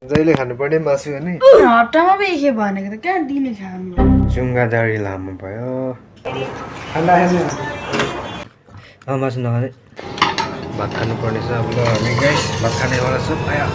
जहिले खानुपर्ने मासु हो नि हप्तामा पनि के भनेको त कहाँ दिने खानु चुङ्गादारी लामो भयो खाना खाने मासु नखाने भात खानुपर्ने छ अब ल हामी गाइस भात खानेवाला छौँ आया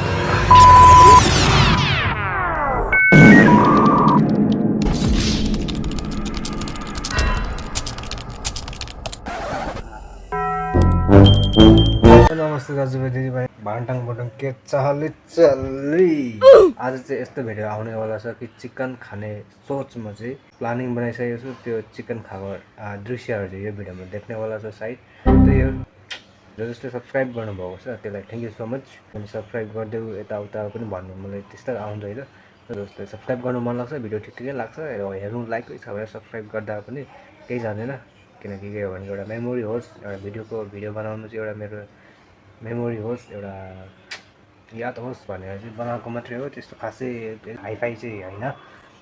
नमस्ते दाजुभाइ दिदीभाइ भान्टाङ बोटाङ के चाहले चल्ली आज चाहिँ यस्तो भिडियो आउनेवाला छ कि चिकन खाने सोचमा चाहिँ प्लानिङ बनाइसकेको छु त्यो चिकन खाएको दृश्यहरू चाहिँ यो भिडियोमा देख्नेवाला छ सायद त्यो जो जसले सब्सक्राइब गर्नुभएको छ त्यसलाई थ्याङ्क यू सो मच अनि सब्सक्राइब गरिदेऊ यताउता पनि भन्नु मलाई त्यस्तो आउँदैन जसले सब्सक्राइब गर्नु मन लाग्छ भिडियो ठिकै लाग्छ हेर्नु लाइक छ भने सब्सक्राइब गर्दा पनि केही जाँदैन किनकि के हो भने एउटा मेमोरी होस् एउटा भिडियो बनाउनु चाहिँ एउटा मेरो मेमोरी होस् एउटा याद होस् भनेर चाहिँ बनाएको मात्रै हो त्यस्तो खासै हाइफाई चाहिँ होइन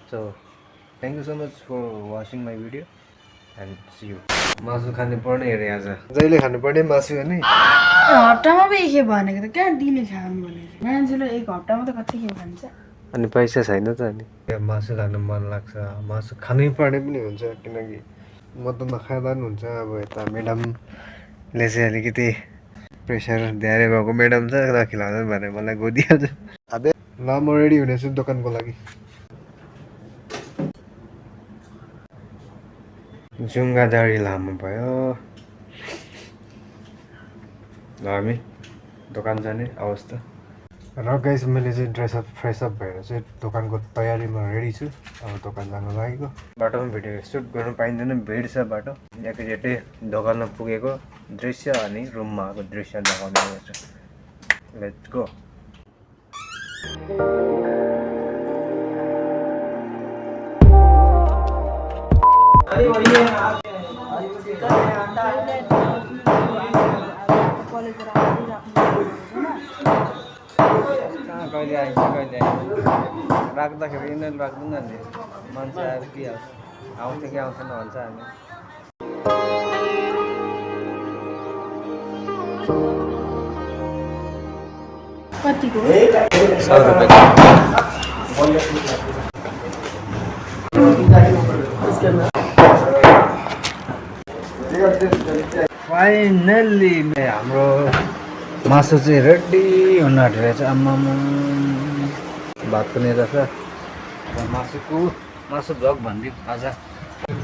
so thank you so much for watching my video and see you मासु खाने पर्ने हेरेँ आज जहिले खानुपर्ने मासु हो नि हप्तामा पनि के भनेको त कहाँ दिने खानु भनेको मान्छेले एक हप्तामा त कति के भन्छ अनि पैसा छैन त अनि मासु खानु मन लाग्छ मासु खानै पर्ने पनि हुन्छ किनकि म त नखाँदा पनि हुन्छ अब यता म्याडमले चाहिँ अलिकति प्रेसर धेरै भएको म्याडम छ नखिलाउँदा भनेर मलाई गोदिहाल्छ अबे ल म रेडी हुनेछु दोकानको लागि जुङ्गादारी लामो भयो ल हामी दोकान जाने अवस्था र गाइस मैले चाहिँ ड्रेसअप फ्रेसअप भएर चाहिँ दोकानको तयारीमा रेडी छु अब दोकान जानु लागेको बाटोमा भिडियो सुट गर्नु पाइँदैन भिड छ बाटो एकैचोटि दोकानमा पुगेको दृश्य अनि रुममा आएको दृश्य देखाउने गर्छु लेट्स गो कहिले आइन्छ कहिले राख्दाखेरि यिनीहरू राख्दैन नि मान्छे आएर के आउँछ कि आउँदैन भन्छ हामी कतिको फाइनल्ली हाम्रो मासु चाहिँ रेडी हुन आँटेको छ आम्मामा भात पनि रहेछ मासु भ्लग भनिदिउँ आज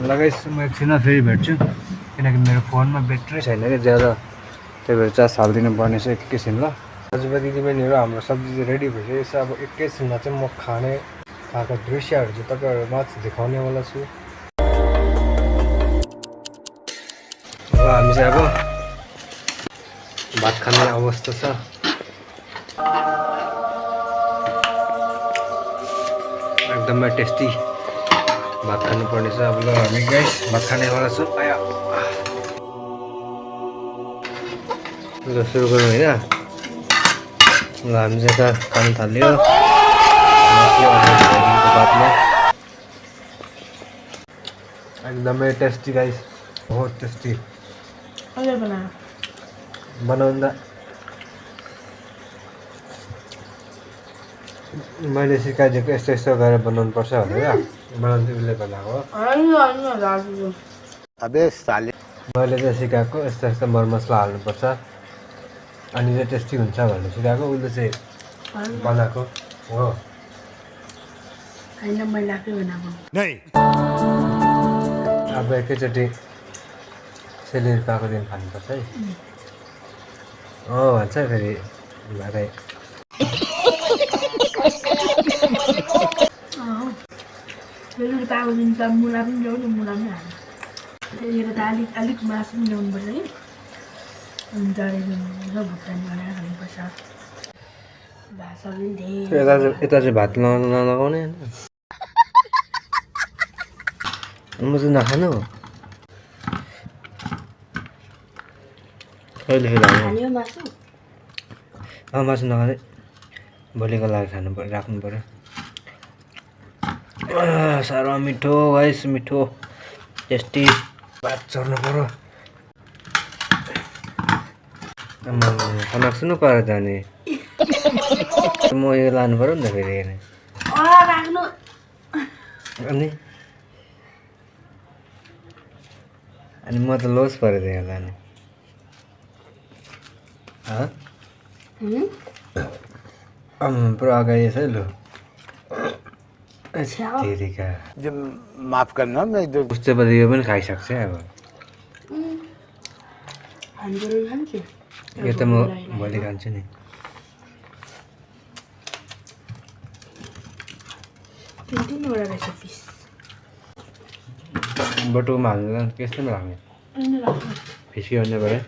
लगाइछु म एकछिन फेरि भेट्छु किनकि मेरो फोनमा ब्याट्री छैन कि ज्यादा त्यही भएर चार्ज हालिदिनु पर्ने छ एकैछिन ल दाजुभाइ दिदीबहिनीहरू हाम्रो सब्जी चाहिँ रेडी भइसकेको छ अब एकैछिनमा चाहिँ म खाएको दृश्यहरू चाहिँ तपाईँहरूमा देखाउनेवाला छु अब हामी चाहिँ अब भात खाने अवस्था छ एकदमै टेस्टी भात खानुपर्ने छ अब ल हामी गाइस भात खानेवाला छौँ आया ल सुरु गरौँ होइन ल हामी चाहिँ यता खानु थाल्यो भातमा एकदमै टेस्टी गाइस बहुत टेस्टी बनाउँदा मैले सिकाइदिएको यस्तो यस्तो गरेर बनाउनु पर्छ भनेर बनाउँदै उसले बनाएको अबे साले मैले चाहिँ सिकाएको यस्तो यस्तो मरमसला हाल्नुपर्छ अनि चाहिँ टेस्टी हुन्छ भन्ने सिकाएको उसले चाहिँ बनाएको हो अब एकैचोटि सेलेरी पाएको दिन खानुपर्छ है भन्छ फेरि भाइ पाएको दिन त मुला पनि ल्याउनु मुला पनि हाल्नु त्यतिखेर त अलिक मासु पनि ल्याउनुपर्छ कि अनि जडेको भुटान बनाएर खानुपर्छ भात सब्जी यता चाहिँ भात नलगाउने होइन म चाहिँ नखानु कहिले खाने मासु नखाने भोलिको लागि राख्नु पर्यो साह्रो मिठो गाइस मिठो टेस्टी भात चढ्नु पर्यो खाना सुन्नु पाएर जाने म यो लानु पर्यो नि त फेरि हेर्ने राख्नु अनि अनि म त लस पऱ्यो त यहाँ लाने पुरा अगाडि छ है लु तेरिका माफ करना मैं जो उसपछि यो पनि खाइसक्छ है अब यो त म भोलि खान्छु नि तिनवटा रहेछ फिस बटुकोमा हाल्नु त्यस्तैमा राख्ने फिस्की भन्ने पऱ्यो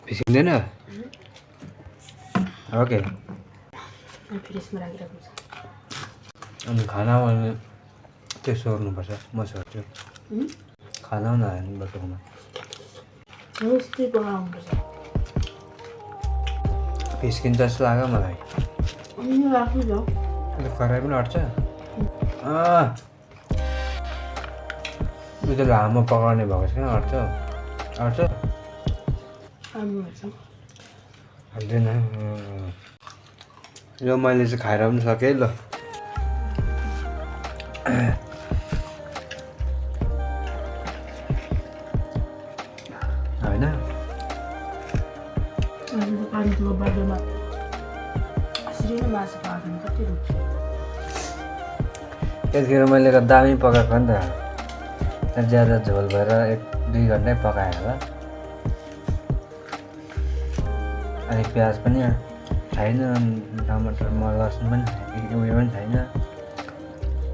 फिस्किँदैन ओके फ्रिजमा राखिरहेको छ अनि खाना भने त्यो सोर्नुपर्छ म सोर्छु खाना नहाल्नु बटुकोमा यस्तै पकाउनुपर्छ फिस्किन्छ जस्तो लाग्यो मलाई अनि राख्नु जाऊ अहिले कराई पनि अट्छ यो त लामो पकाउने भएको छ किन अट्छ अट्छ हाल्दैन यो मैले चाहिँ खाएर पनि सकेँ ल होइन पानीको बाटोमा यसरी नै मासु पकाएको कति रुच्छ त्यतिखेर मैले त दामी पकाएको नि त ज्यादा झोल भएर 1-2 घन्टै पकाएँ होला अनि प्याज पनि छैन टमाटर लसुन पनि उयो पनि छैन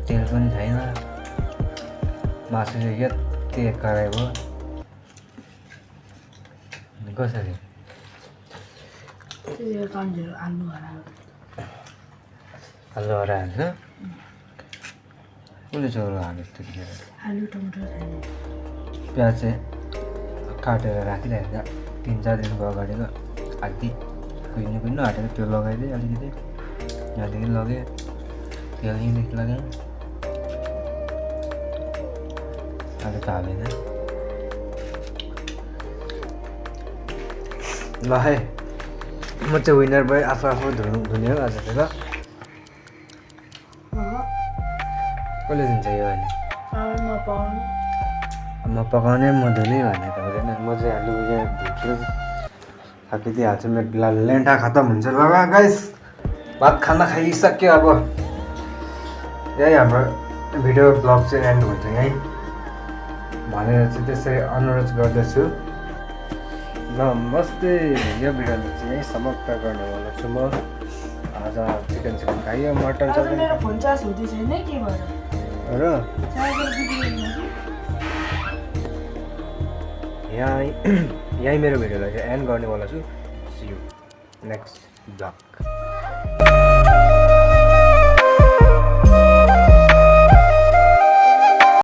तेल पनि छैन मासु चाहिँ यति कराई भयो कसरी आलु हराएर कसले चौरो हाल्यो त्यतिखेर आलु टमाटर छैन प्याज चाहिँ काटेर राखिरहेको 3-4 दिनको अगाडिको आदि कुहिनु आँटेको त्यो लगाइदिएँ अलिकति यहाँदेखि लगेँ तेल यहीँदेखि लगाएँ अहिले त हालेन ल है म चाहिँ विनर भयो आफू धुने हो आज चाहिँ ल कसले दिन्छ यो अहिले म पकाउने म धुने भन्ने त हुँदैन म चाहिँ आलु यहाँ धुन्छु खाँदै हाल्छु मेरो लेन्टा खत्तम हुन्छ लगा गाइस भात खाना खाइसक्यो अब यही हाम्रो भिडियो ब्लग चाहिँ एन्ड हुन्छ यहीँ भनेर चाहिँ त्यसरी अनुरोध गर्दछु नमस्ते यो भिडियोलाई चाहिँ यहीँ समाप्त गर्नेवाला छु म आज चिकन खाइयो मटन मेरो फोन चार्ज हुँदै छैन के भएर र यहीँ मेरो भिडियोलाई चाहिँ एन्ड गर्नेवाला छु सी यू नेक्स्ट ब्लग